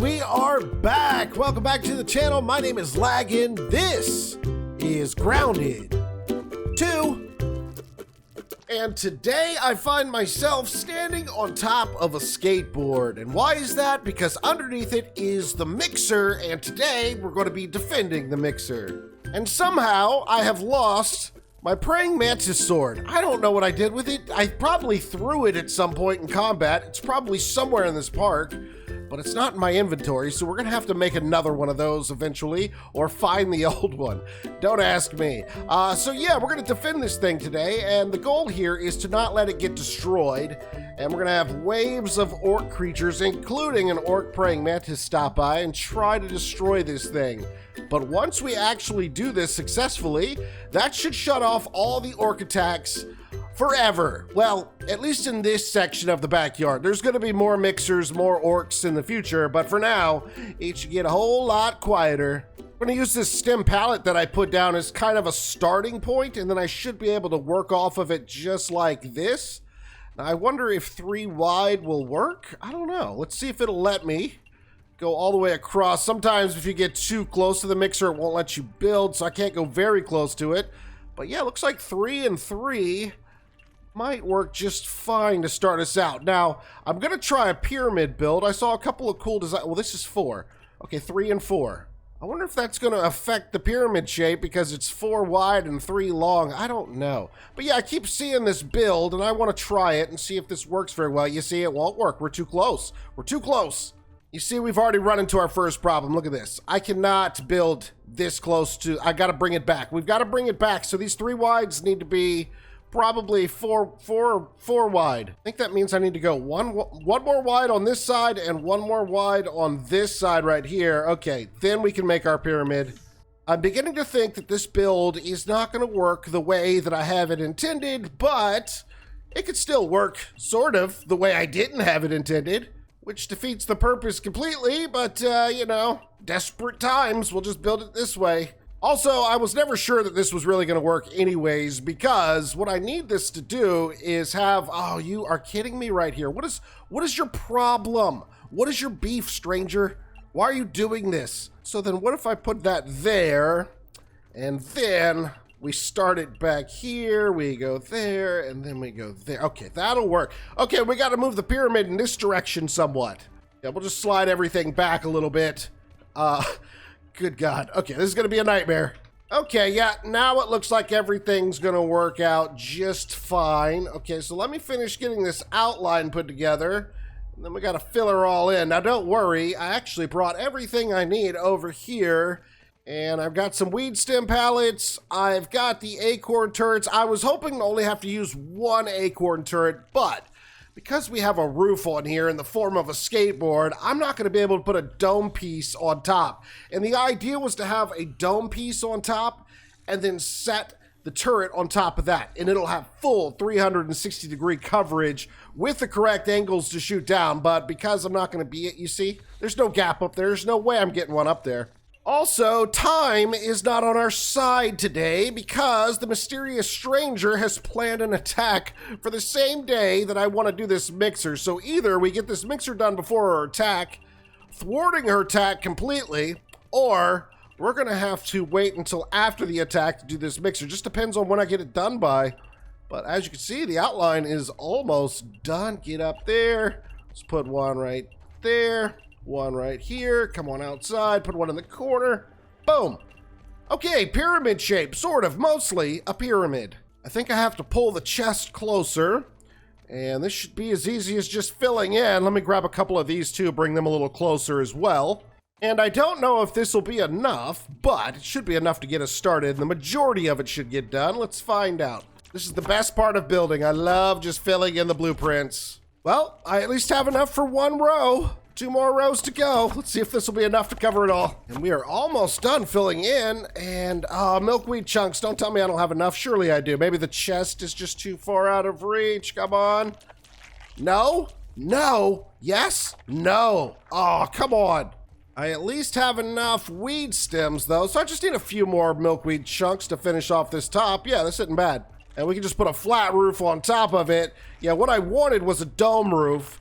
we are back. Welcome back to the channel. My name is Laggin. This is Grounded 2. And today I find myself standing on top of a skateboard. And why is that? Because underneath it is the mixer, and today we're going to be defending the mixer. And somehow I have lost my praying mantis sword. I don't know what I did with it. I probably threw it at some point in combat. It's probably somewhere in this park, but it's not in my inventory, so we're gonna have to make another one of those eventually, or find the old one. Don't ask me. So yeah, we're gonna defend this thing today, and the goal here is to not let it get destroyed, and we're gonna have waves of orc creatures, including an orc praying mantis, stop by and try to destroy this thing. But once we actually do this successfully, that should shut off all the orc attacks forever. Well, at least in this section of the backyard. There's going to be more mixers, more orcs in the future, but for now, it should get a whole lot quieter. I'm going to use this stem pallet that I put down as kind of a starting point, and then I should be able to work off of it just like this. Now, I wonder if 3 wide will work? I don't know. Let's see if it'll let me go all the way across. Sometimes if you get too close to the mixer, it won't let you build, so I can't go very close to it. But yeah, it looks like 3 and 3 might work just fine to start us out. Now, I'm gonna try a pyramid build. I saw a couple of cool designs. Well, this is 4. Okay, 3 and 4. I wonder if that's gonna affect the pyramid shape because it's 4 wide and 3 long. I don't know. But yeah, I keep seeing this build and I wanna try it and see if this works very well. You see, it won't work. We're too close. We're too close. You see, we've already run into our first problem. Look at this. I cannot build this close to, I gotta bring it back. We've gotta bring it back. So these 3 wides need to be probably four wide. I think that means I need to go one more wide on this side and 1 more wide on this side right here. Okay, then we can make our pyramid. I'm beginning to think that this build is not gonna work the way that I have it intended, but it could still work sort of the way I didn't have it intended, which defeats the purpose completely, but you know, desperate times, we'll just build it this way. Also, I was never sure that this was really gonna work anyways, because what I need this to do is have, oh, you are kidding me right here. What is your problem? What is your beef, stranger? Why are you doing this? So then what if I put that there, and then we start it back here, we go there, and then we go there. Okay, that'll work. Okay, we gotta move the pyramid in this direction somewhat. Yeah, we'll just slide everything back a little bit. Good God. Okay, this is gonna be a nightmare. Okay, yeah, now it looks like everything's gonna work out just fine. Okay, so let me finish getting this outline put together, and then we gotta fill her all in. Now don't worry, I actually brought everything I need over here, and I've got some weed stem pallets, I've got the acorn turrets. I was hoping to only have to use 1 acorn turret, but because we have a roof on here in the form of a skateboard, I'm not going to be able to put a dome piece on top. And the idea was to have a dome piece on top and then set the turret on top of that. And it'll have full 360-degree coverage with the correct angles to shoot down. But because I'm not going to be it, you see, there's no gap up there. There's no way I'm getting one up there. Also, time is not on our side today because the mysterious stranger has planned an attack for the same day that I want to do this mixer. So either we get this mixer done before her attack, thwarting her attack completely, or we're going to have to wait until after the attack to do this mixer. Just depends on when I get it done by. But as you can see, the outline is almost done. Get up there. Let's put 1 right there. 1 right here, come on outside, put 1 in the corner, boom. Okay, pyramid shape, sort of, mostly a pyramid. I think I have to pull the chest closer, and this should be as easy as just filling in. Let me grab a couple of these too, bring them a little closer as well. And I don't know if this will be enough, but it should be enough to get us started. The majority of it should get done. Let's find out. This is the best part of building. I love just filling in the blueprints. Well, I at least have enough for 1 row. 2 more rows to go. Let's see if this will be enough to cover it all. And we are almost done filling in. And milkweed chunks. Don't tell me I don't have enough. Surely I do. Maybe the chest is just too far out of reach. Come on. No? No? Yes? No. Oh, come on. I at least have enough weed stems though. So I just need a few more milkweed chunks to finish off this top. Yeah, this isn't bad. And we can just put a flat roof on top of it. Yeah, what I wanted was a dome roof.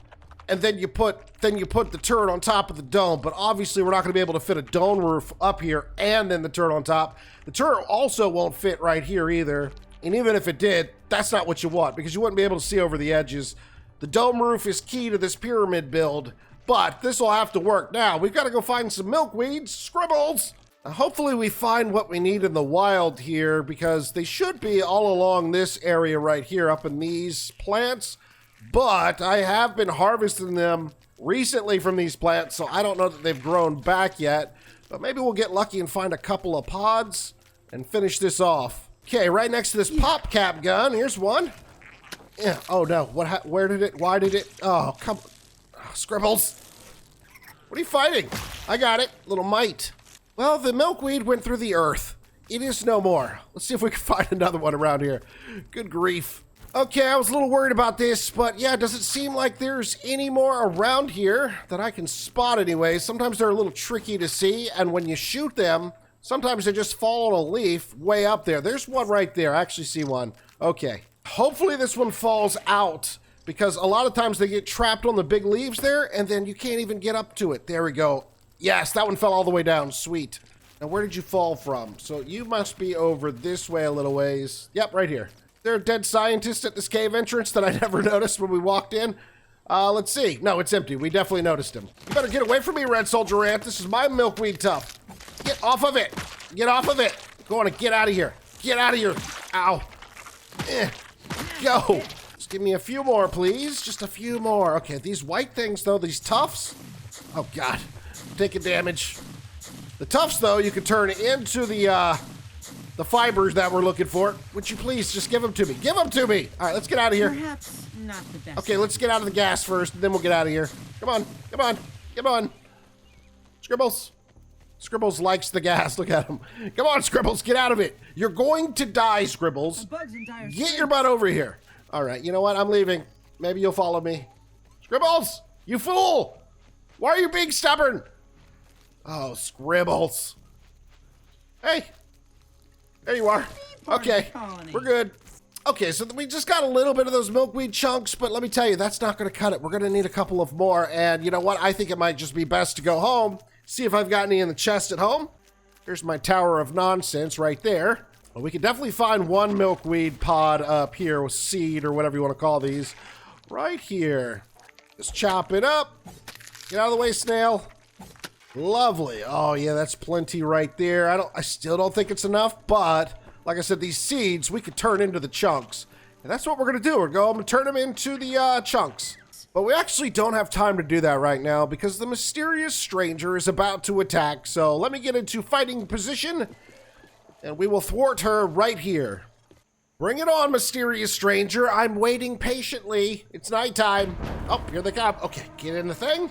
and then you put the turret on top of the dome. But obviously we're not going to be able to fit a dome roof up here and then the turret on top. The turret also won't fit right here either. And even if it did, that's not what you want because you wouldn't be able to see over the edges. The dome roof is key to this pyramid build, but this will have to work. Now, we've got to go find some milkweeds, scribbles. Hopefully we find what we need in the wild here because they should be all along this area right here up in these plants. But I have been harvesting them recently from these plants, so I don't know that they've grown back yet. But maybe we'll get lucky and find a couple of pods and finish this off. Okay, right next to this pop cap gun, here's one. Yeah, oh no, where did it, why did it, oh, come on. Oh, scribbles. What are you fighting? I got it, little mite. Well, the milkweed went through the earth. It is no more. Let's see if we can find another one around here. Good grief. Okay, I was a little worried about this, but yeah, does it seem like there's any more around here that I can spot anyway? Sometimes they're a little tricky to see, and when you shoot them, sometimes they just fall on a leaf way up there. There's one right there. I actually see one. Okay. Hopefully this one falls out because a lot of times they get trapped on the big leaves there, and then you can't even get up to it. There we go. Yes, that one fell all the way down. Sweet. Now, where did you fall from? So you must be over this way a little ways. Yep, right here. There a dead scientist at this cave entrance that I never noticed when we walked in? Let's see. No, it's empty. We definitely noticed him. You better get away from me, Red Soldier Ant. This is my milkweed tuff. Get off of it. Get off of it. Go on and get out of here. Get out of here. Ow. Go. Just give me a few more, please. Just a few more. Okay, these white things, though, these tufts. Oh, God. I'm taking damage. The tufts, though, you can turn into the fibers that we're looking for. Would you please just give them to me? Give them to me. All right, let's get out of here. Perhaps not the best. Okay, let's get out of the gas first, and then we'll get out of here. Come on. Come on. Come on. Scribbles. Scribbles likes the gas. Look at him. Come on, Scribbles. Get out of it. You're going to die, Scribbles. Get your butt over here. All right, you know what? I'm leaving. Maybe you'll follow me. Scribbles, you fool. Why are you being stubborn? Oh, Scribbles. Hey. There you are. Okay, we're good. Okay, so we just got a little bit of those milkweed chunks, but let me tell you, that's not going to cut it. We're going to need a couple of more, and you know what? I think it might just be best to go home, see if I've got any in the chest at home. Here's my tower of nonsense right there. Well, we could definitely find one milkweed pod up here with seed or whatever you want to call these. Right here. Just chop it up. Get out of the way, snail. Lovely. Oh yeah, that's plenty right there. I still don't think it's enough, but like I said, these seeds we could turn into the chunks. And that's what we're gonna do. We're going to turn them into the chunks. But we actually don't have time to do that right now because the mysterious stranger is about to attack. So let me get into fighting position and we will thwart her right here. Bring it on, mysterious stranger. I'm waiting patiently. It's nighttime. Oh, here they come. Okay, get in the thing.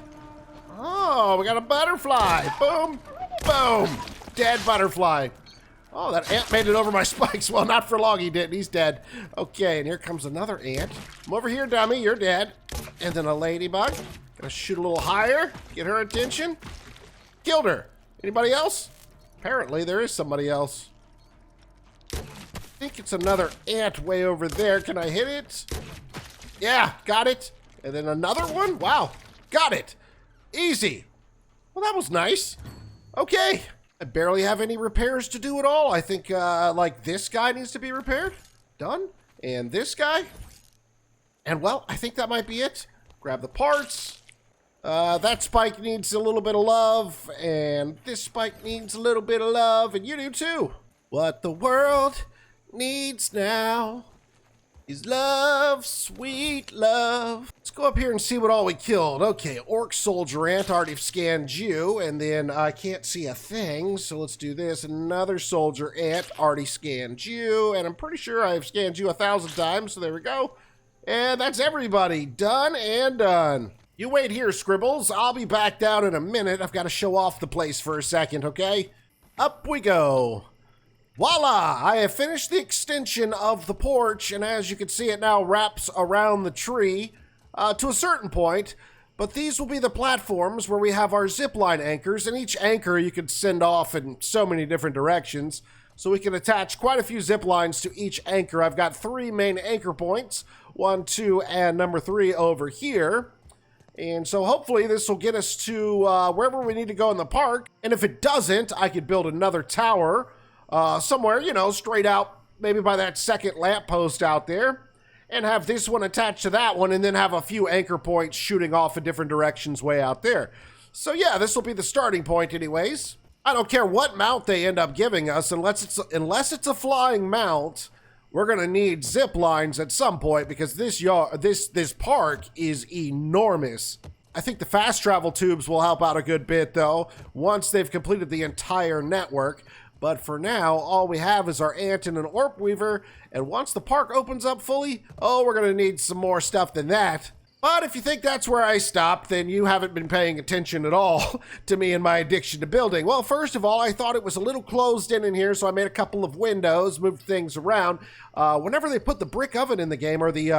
Oh, we got a butterfly. Boom, boom. Dead butterfly. Oh, that ant made it over my spikes. Well, not for long he didn't. He's dead. Okay, and here comes another ant. Come over here, dummy. You're dead. And then a ladybug. Gonna shoot a little higher. Get her attention. Killed her. Anybody else? Apparently, there is somebody else. I think it's another ant way over there. Can I hit it? Yeah, got it. And then another one. Wow, got it. Easy. Well, that was nice. Okay. I barely have any repairs to do at all. I think, like, this guy needs to be repaired. Done. And this guy. And, well, I think that might be it. Grab the parts. That spike needs a little bit of love. And this spike needs a little bit of love. And you do, too. What the world needs now is love, sweet love. Let's go up here and see what all we killed. Okay, orc soldier ant, already scanned you, and then I can't see a thing, so let's do this. Another soldier ant, already scanned you, and I'm pretty sure I've scanned you 1,000 times, so there we go. And that's everybody, done and done. You wait here, Scribbles. I'll be back down in a minute. I've got to show off the place for a second, okay? Up we go. Voila! I have finished the extension of the porch, and as you can see, it now wraps around the tree to a certain point. But these will be the platforms where we have our zipline anchors, and each anchor you can send off in so many different directions. So we can attach quite a few zip lines to each anchor. I've got 3 main anchor points, 1, 2, and number 3 over here. And so hopefully this will get us to wherever we need to go in the park. And if it doesn't, I could build another tower somewhere, you know, straight out, maybe by that second lamppost out there. And have this one attached to that one, and then have a few anchor points shooting off in different directions way out there. So yeah, this will be the starting point anyways. I don't care what mount they end up giving us, unless it's a flying mount. We're gonna need zip lines at some point because this park is enormous. I think the fast travel tubes will help out a good bit though, once they've completed the entire network. But for now, all we have is our ant and an orb weaver, and once the park opens up fully, oh, we're gonna need some more stuff than that. But if you think that's where I stopped, then you haven't been paying attention at all to me and my addiction to building. Well, first of all, I thought it was a little closed in here, so I made a couple of windows, moved things around. Whenever they put the brick oven in the game, or the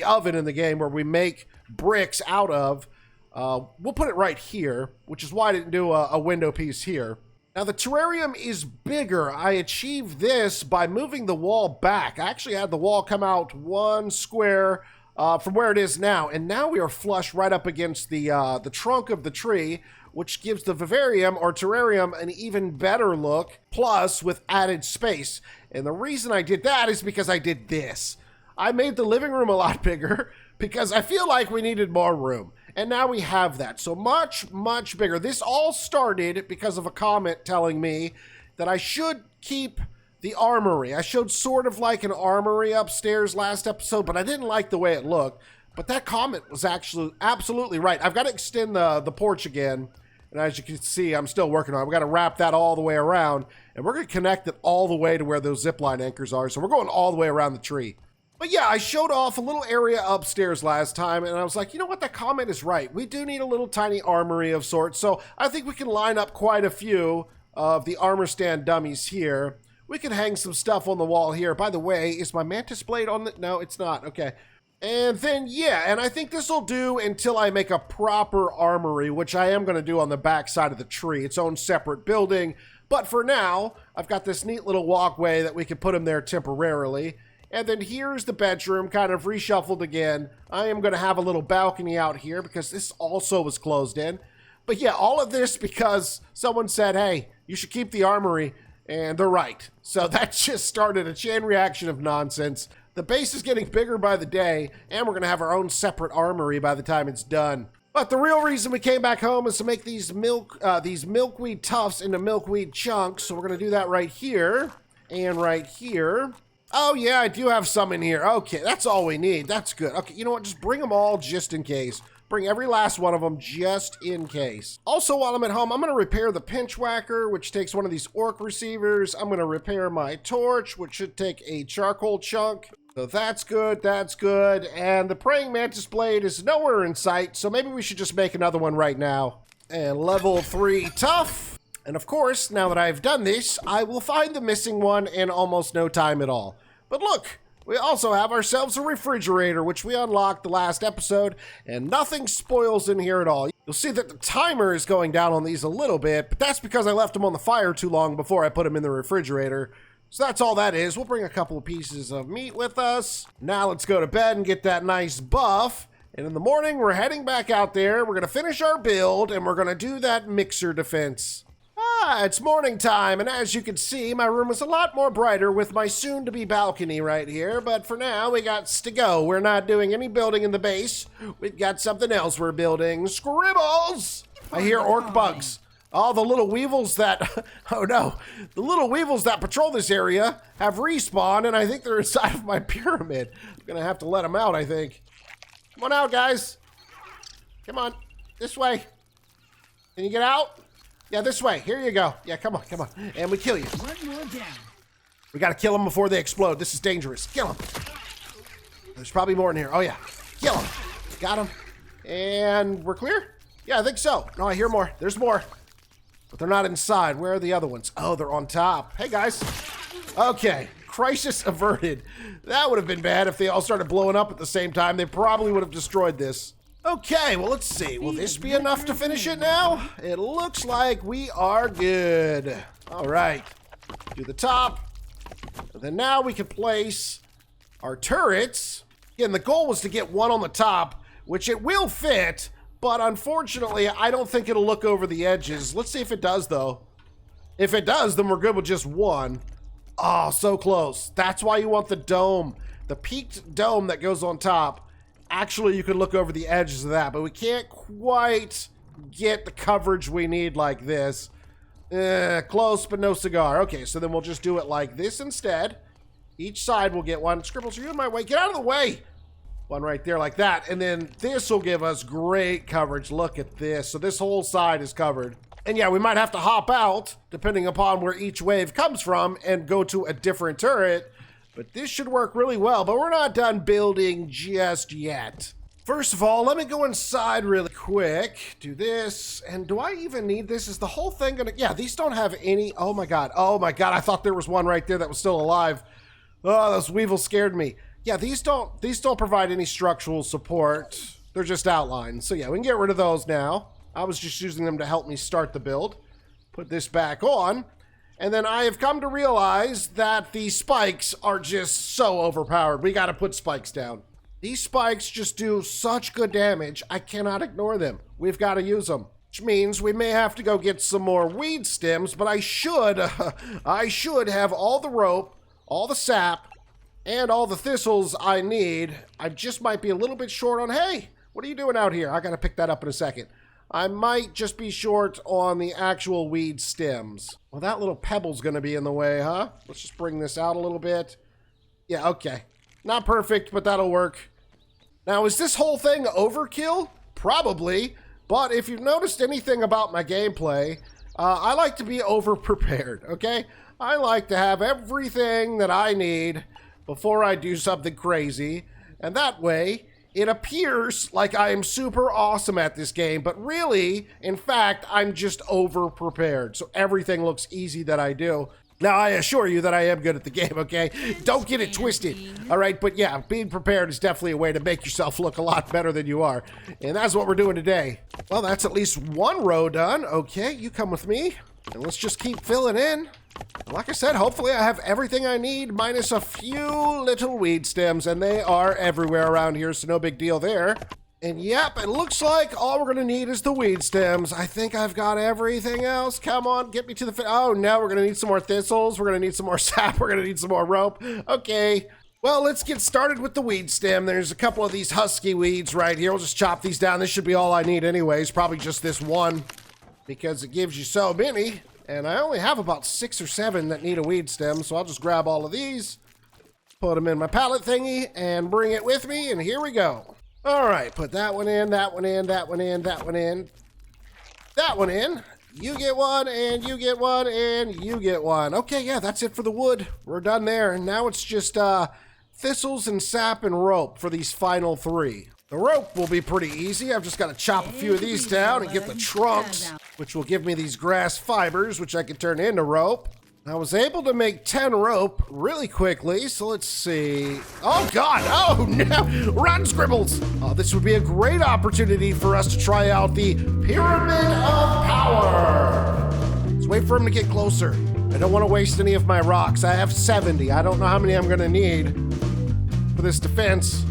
oven in the game where we make bricks out of, we'll put it right here, which is why I didn't do a window piece here. Now, the terrarium is bigger. I achieved this by moving the wall back. I actually had the wall come out one square from where it is now, and now we are flush right up against the trunk of the tree, which gives the vivarium or terrarium an even better look, plus with added space. And the reason I did that is because I did this. I made the living room a lot bigger because I feel like we needed more room. And now we have that. So much, much bigger. This all started because of a comment telling me that I should keep the armory. I showed sort of like an armory upstairs last episode, but I didn't like the way it looked. But that comment was actually absolutely right. I've got to extend the porch again. And as you can see, I'm still working on it. We've got to wrap that all the way around. And we're going to connect it all the way to where those zipline anchors are. So we're going all the way around the tree. But yeah, I showed off a little area upstairs last time, and I was like, you know what, that comment is right. We do need a little tiny armory of sorts, so I think we can line up quite a few of the armor stand dummies here. We can hang some stuff on the wall here. By the way, is my mantis blade on the... No, it's not. Okay. And then, yeah, and I think this will do until I make a proper armory, which I am going to do on the back side of the tree, its own separate building. But for now, I've got this neat little walkway that we can put them there temporarily. And then here's the bedroom, kind of reshuffled again. I am going to have a little balcony out here because this also was closed in. But yeah, all of this because someone said, hey, you should keep the armory, and they're right. So that just started a chain reaction of nonsense. The base is getting bigger by the day, and we're going to have our own separate armory by the time it's done. But the real reason we came back home is to make these milkweed tufts into milkweed chunks. So we're going to do that right here and right here. Oh, yeah, I do have some in here. Okay, that's all we need. That's good. Okay, you know what? Just bring them all just in case. Bring every last one of them just in case. Also, while I'm at home, I'm going to repair the pinch whacker, which takes one of these orc receivers. I'm going to repair my torch, which should take a charcoal chunk. So that's good, that's good. And the praying mantis blade is nowhere in sight, so maybe we should just make another one right now. And level 3 tough. And of course, now that I've done this, I will find the missing one in almost no time at all. But look, we also have ourselves a refrigerator, which we unlocked the last episode, and nothing spoils in here at all. You'll see that the timer is going down on these a little bit, but that's because I left them on the fire too long before I put them in the refrigerator. So that's all that is. We'll bring a couple of pieces of meat with us. Now let's go to bed and get that nice buff. And in the morning, we're heading back out there. We're going to finish our build, and we're going to do that mixer defense. It's morning time, and as you can see, my room is a lot more brighter with my soon-to-be balcony right here, but for now, we got to go. We're not doing any building in the base. We've got something else we're building. Scribbles! I hear orc bugs. All the little weevils that... Oh, no. The little weevils that patrol this area have respawned, and I think they're inside of my pyramid. I'm gonna have to let them out, I think. Come on out, guys. Come on. This way. Can you get out? Yeah, this way. Here you go. Yeah, come on, come on. And we kill you. One more down. We gotta kill them before they explode. This is dangerous. Kill them. There's probably more in here. Oh, yeah. Kill them. Got them. And we're clear? Yeah, I think so. No, I hear more. There's more. But they're not inside. Where are the other ones? Oh, they're on top. Hey, guys. Okay. Crisis averted. That would have been bad if they all started blowing up at the same time. They probably would have destroyed this. Okay, well, let's see. Will this be enough to finish it now? It looks like we are good. All right. Do the top. And then now we can place our turrets. Again, the goal was to get one on the top, which it will fit, but unfortunately, I don't think it'll look over the edges. Let's see if it does, though. If it does, then we're good with just one. Oh, so close. That's why you want the dome. The peaked dome that goes on top. Actually, you can look over the edges of that, but we can't quite get the coverage we need like this. Close, but no cigar. Okay, so then we'll just do it like this instead. Each side will get one. Scribbles, are you in my way? Get out of the way! One right there like that. And then this will give us great coverage. Look at this. So this whole side is covered. And yeah, we might have to hop out, depending upon where each wave comes from, and go to a different turret. But this should work really well, but we're not done building just yet. First of all, let me go inside really quick. Do this. And do I even need this? Is the whole thing gonna... Yeah, these don't have any... Oh my god. Oh my god. I thought there was one right there that was still alive. Oh, those weevils scared me. Yeah, these don't provide any structural support. They're just outlines. So yeah, we can get rid of those now. I was just using them to help me start the build. Put this back on. And then I have come to realize that the spikes are just so overpowered. We got to put spikes down. These spikes just do such good damage, I cannot ignore them. We've got to use them. Which means we may have to go get some more weed stems, but I should have all the rope, all the sap, and all the thistles I need. I just might be a little bit short on... Hey, what are you doing out here? I got to pick that up in a second. I might just be short on the actual weed stems. Well, that little pebble's going to be in the way, huh? Let's just bring this out a little bit. Yeah, okay. Not perfect, but that'll work. Now, is this whole thing overkill? Probably. But if you've noticed anything about my gameplay, I like to be over-prepared, okay? I like to have everything that I need before I do something crazy. And that way... it appears like I am super awesome at this game, but really, in fact, I'm just over-prepared. So everything looks easy that I do. Now, I assure you that I am good at the game, okay? Don't get it twisted, all right? But yeah, being prepared is definitely a way to make yourself look a lot better than you are. And that's what we're doing today. Well, that's at least one row done. Okay, you come with me, and let's just keep filling in. Like I said, hopefully I have everything I need, minus a few little weed stems, and they are everywhere around here, so no big deal there. And yep, it looks like all we're gonna need is the weed stems. I think I've got everything else. Come on, get me to the... Oh, no, we're gonna need some more thistles. We're gonna need some more sap. We're gonna need some more rope. Okay. Well, let's get started with the weed stem. There's a couple of these husky weeds right here. We'll just chop these down. This should be all I need anyways. Probably just this one, because it gives you so many. And I only have about 6 or 7 that need a weed stem, so I'll just grab all of these, put them in my pallet thingy, and bring it with me, and here we go. All right, put that one in, that one in, that one in, that one in, that one in. You get one, and you get one, and you get one. Okay, yeah, that's it for the wood. We're done there, and now it's just thistles and sap and rope for these final 3. The rope will be pretty easy. I've just got to chop a few of these down and get the trunks, which will give me these grass fibers, which I can turn into rope. I was able to make 10 rope really quickly, so let's see. Oh, God! Oh, no! Run, Scribbles! Oh, this would be a great opportunity for us to try out the Pyramid of Power! Let's wait for him to get closer. I don't want to waste any of my rocks. I have 70. I don't know how many I'm going to need for this defense.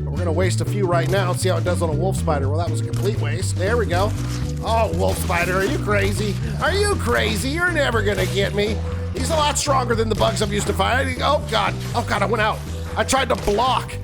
We're gonna waste a few right now and see how it does on a wolf spider. Well, that was a complete waste. There we go. Oh, wolf spider, are you crazy? Are you crazy? You're never gonna get me. He's a lot stronger than the bugs I'm used to fighting. Oh God, I went out. I tried to block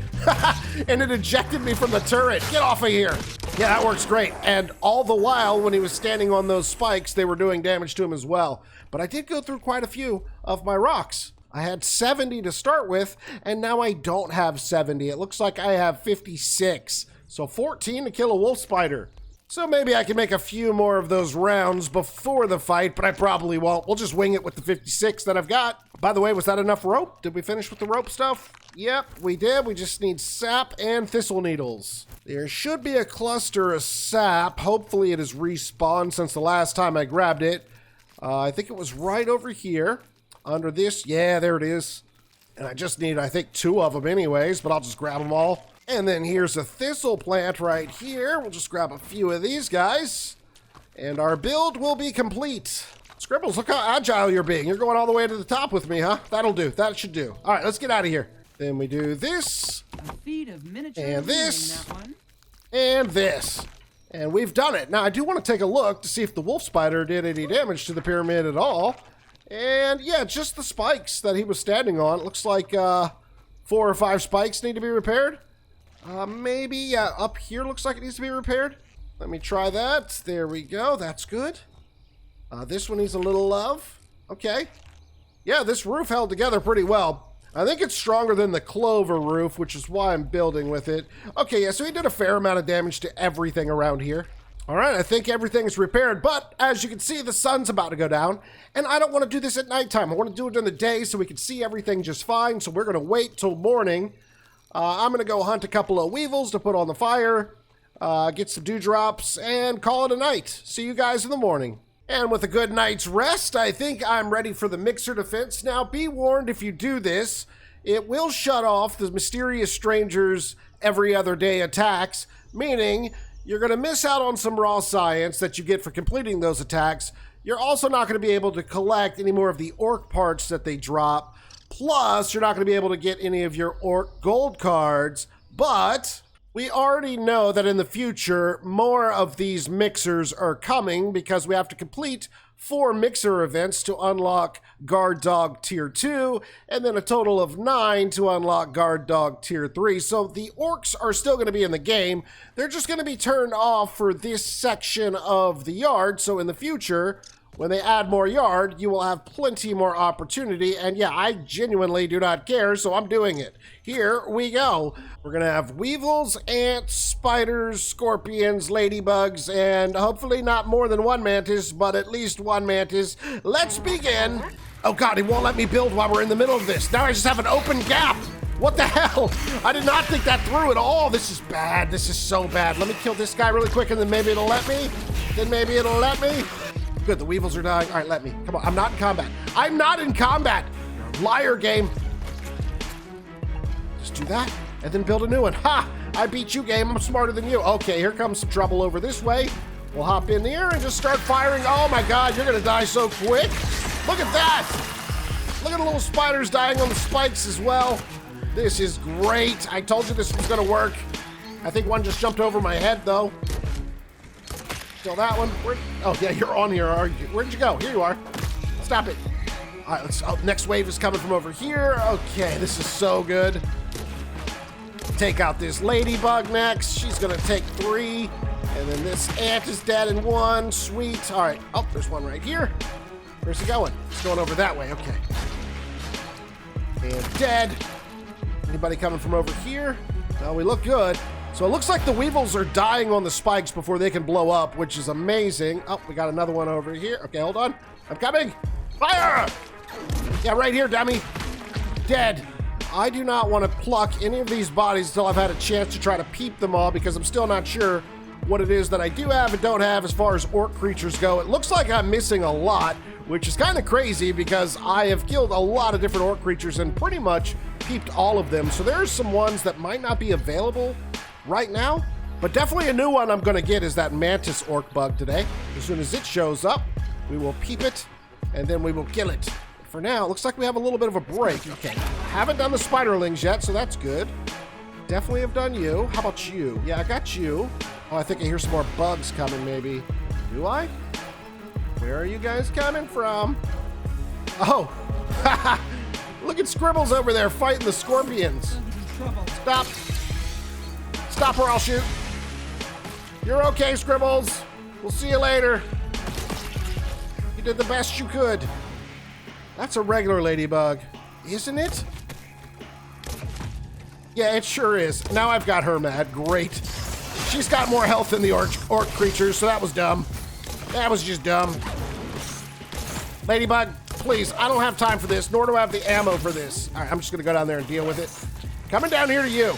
and it ejected me from the turret. Get off of here. Yeah, that works great. And all the while, when he was standing on those spikes, they were doing damage to him as well. But I did go through quite a few of my rocks. I had 70 to start with, and now I don't have 70. It looks like I have 56. So 14 to kill a wolf spider. So maybe I can make a few more of those rounds before the fight, but I probably won't. We'll just wing it with the 56 that I've got. By the way, was that enough rope? Did we finish with the rope stuff? Yep, we did. We just need sap and thistle needles. There should be a cluster of sap. Hopefully it has respawned since the last time I grabbed it. I think it was right over here. Under this, yeah, there it is. And I just need, I think, 2 of them anyways, but I'll just grab them all. And then here's a thistle plant right here. We'll just grab a few of these guys. And our build will be complete. Scribbles, look how agile you're being. You're going all the way to the top with me, huh? That'll do. That should do. All right, let's get out of here. Then we do this. A feat of miniature and this. that one. And this. And we've done it. Now, I do want to take a look to see if the wolf spider did any damage to the pyramid at all. And yeah, just the spikes that he was standing on. It looks like 4 or 5 spikes need to be repaired. Maybe, yeah, up here looks like it needs to be repaired. Let me try that. There we go. That's good. This one needs a little love. Okay. Yeah, this roof held together pretty well. I think it's stronger than the clover roof, which is why I'm building with it. Okay, yeah, so he did a fair amount of damage to everything around here. All right, I think everything is repaired, but as you can see, the sun's about to go down, and I don't want to do this at nighttime. I want to do it in the day so we can see everything just fine, so we're going to wait till morning. I'm going to go hunt a couple of weevils to put on the fire, get some dewdrops, and call it a night. See you guys in the morning. And with a good night's rest, I think I'm ready for the mixer defense. Now, be warned, if you do this, it will shut off the mysterious strangers' every other day attacks, meaning you're going to miss out on some raw science that you get for completing those attacks. You're also not going to be able to collect any more of the orc parts that they drop. Plus, you're not going to be able to get any of your orc gold cards, but we already know that in the future, more of these mixers are coming because we have to complete 4 mixer events to unlock Guard Dog Tier 2, and then a total of 9 to unlock Guard Dog Tier 3. So the orcs are still going to be in the game. They're just going to be turned off for this section of the yard. So in the future, when they add more yard, you will have plenty more opportunity. And yeah, I genuinely do not care, so I'm doing it. Here we go. We're going to have weevils, ants, spiders, scorpions, ladybugs, and hopefully not more than 1 mantis, but at least 1 mantis. Let's begin. Oh God, it won't let me build while we're in the middle of this. Now I just have an open gap. What the hell? I did not think that through at all. This is bad. This is so bad. Let me kill this guy really quick and then maybe it'll let me. Then maybe it'll let me. Good, the weevils are dying. All right, let me. Come on, I'm not in combat. I'm not in combat. Liar game. Just do that and then build a new one. Ha! I beat you, game. I'm smarter than you. Okay, here comes some trouble over this way. We'll hop in here and just start firing. Oh my God, you're gonna die so quick. Look at that. Look at the little spiders dying on the spikes as well. This is great. I told you this was gonna work. I think one just jumped over my head though. Kill that one. Oh yeah, you're on here, are you? Where'd you go? Here you are. Stop it. All right, let's. Oh, next wave is coming from over here. Okay, this is so good. Take out this ladybug next. She's gonna take 3, and then this ant is dead in 1. Sweet. All right. Oh, there's one right here. Where's he going? He's going over that way. Okay. And dead. Anybody coming from over here? No, we look good. So it looks like the weevils are dying on the spikes before they can blow up, which is amazing. Oh, we got another one over here. Okay, hold on. I'm coming. Fire! Yeah, right here, dummy. Dead. I do not want to pluck any of these bodies until I've had a chance to try to peep them all because I'm still not sure what it is that I do have and don't have as far as orc creatures go. It looks like I'm missing a lot, which is kind of crazy because I have killed a lot of different orc creatures and pretty much peeped all of them. So there's some ones that might not be available right now, but definitely a new one I'm going to get is that mantis orc bug today. As soon as it shows up, we will peep it and then we will kill it. For now, it looks like we have a little bit of a break. Okay, haven't done the spiderlings yet, so that's good. Definitely have done you. How about you? Yeah, I got you. Oh, I think I hear some more bugs coming, maybe. Do I? Where are you guys coming from? Oh, look at Scribbles over there fighting the scorpions. Stop. Stop or I'll shoot. You're okay, Scribbles. We'll see you later. You did the best you could. That's a regular ladybug, isn't it? Yeah, it sure is. Now I've got her mad. Great. She's got more health than the orc creatures, so that was dumb. That was just dumb. Ladybug, please, I don't have time for this, nor do I have the ammo for this. All right, I'm just gonna go down there and deal with it. Coming down here to you.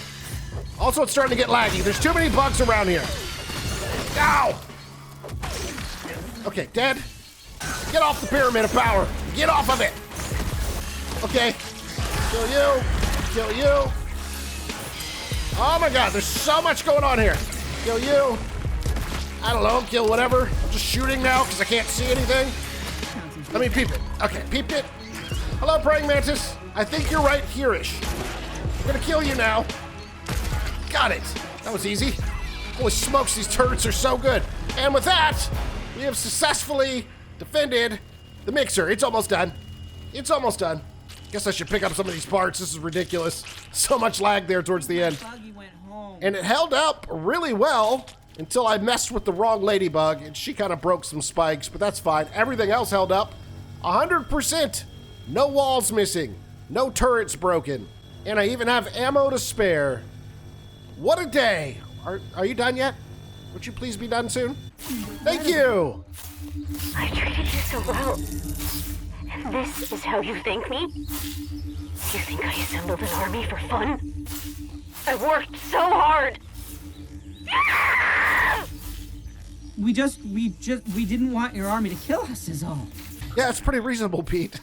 Also, it's starting to get laggy. There's too many bugs around here. Ow! Okay, dead. Get off the pyramid of power. Get off of it. Okay. Kill you. Kill you. Oh my God, there's so much going on here. Kill you. I don't know, kill whatever. I'm just shooting now because I can't see anything. Let me peep it. Okay, peeped it. Hello, praying mantis. I think you're right here-ish. I'm gonna kill you now. Got it. That was easy. Holy smokes, these turrets are so good. And with that, we have successfully defended the mixer. It's almost done. It's almost done. Guess I should pick up some of these parts. This is ridiculous. So much lag there towards the end. Buggy went home. And it held up really well until I messed with the wrong ladybug, and she kind of broke some spikes, but that's fine. Everything else held up 100%. No walls missing. No turrets broken. And I even have ammo to spare. What a day. Are you done yet? Would you please be done soon? Thank you. I treated you so well. And this is how you thank me? You think I assembled an army for fun? I worked so hard. We didn't want your army to kill us is all. Yeah, it's pretty reasonable, Pete.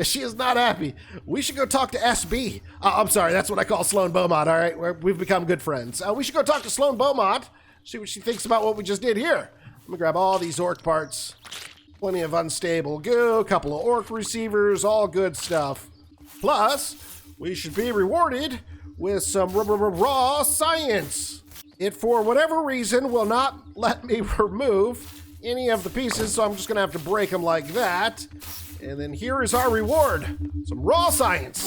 She is not happy. We should go talk to SB. I'm sorry, that's what I call Sloan Beaumont, all right? We've become good friends. We should go talk to Sloan Beaumont, see what she thinks about what we just did here. Let me grab all these orc parts. Plenty of unstable goo, a couple of orc receivers, all good stuff. Plus, we should be rewarded with some raw science. It, for whatever reason, will not let me remove any of the pieces, so I'm just gonna have to break them like that. And then here is our reward. Some raw science.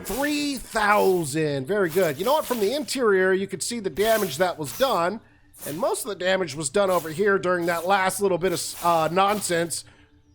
3,000, very good. You know what, from the interior, you could see the damage that was done, and most of the damage was done over here during that last little bit of nonsense,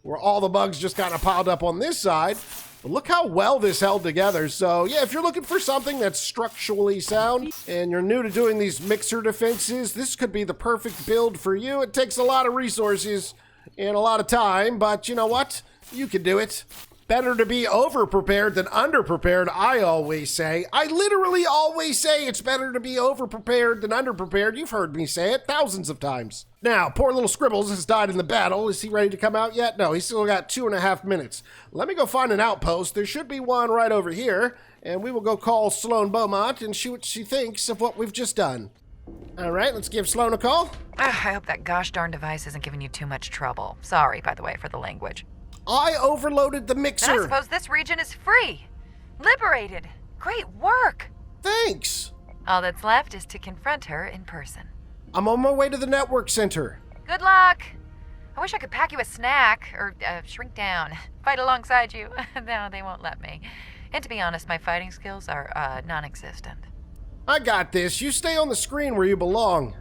where all the bugs just kind of piled up on this side. But look how well this held together. So yeah, if you're looking for something that's structurally sound and you're new to doing these mixer defenses, this could be the perfect build for you. It takes a lot of resources and a lot of time, but you know what? You can do it. Better to be over-prepared than under-prepared, I always say. I literally always say it's better to be over-prepared than under-prepared. You've heard me say it thousands of times. Now, poor little Scribbles has died in the battle. Is he ready to come out yet? No, he's still got 2.5 minutes. Let me go find an outpost. There should be one right over here, and we will go call Sloan Beaumont and see what she thinks of what we've just done. All right, let's give Sloan a call. I hope that gosh darn device isn't giving you too much trouble. Sorry, by the way, for the language. I overloaded the mixer. And I suppose this region is free. Liberated. Great work. Thanks. All that's left is to confront her in person. I'm on my way to the network center. Good luck. I wish I could pack you a snack or shrink down. Fight alongside you. No, they won't let me. And to be honest, my fighting skills are non-existent. I got this. You stay on the screen where you belong.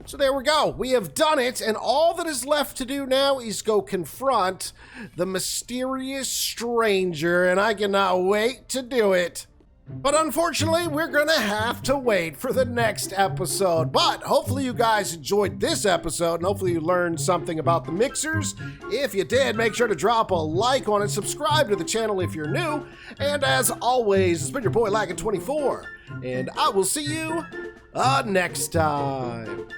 So there we go. We have done it, and all that is left to do now is go confront the mysterious stranger, and I cannot wait to do it. But unfortunately, we're gonna have to wait for the next episode. But hopefully you guys enjoyed this episode, and hopefully you learned something about the mixers. If you did, make sure to drop a like on it, subscribe to the channel if you're new, and as always, it's been your boy Laggin24, and I will see you next time.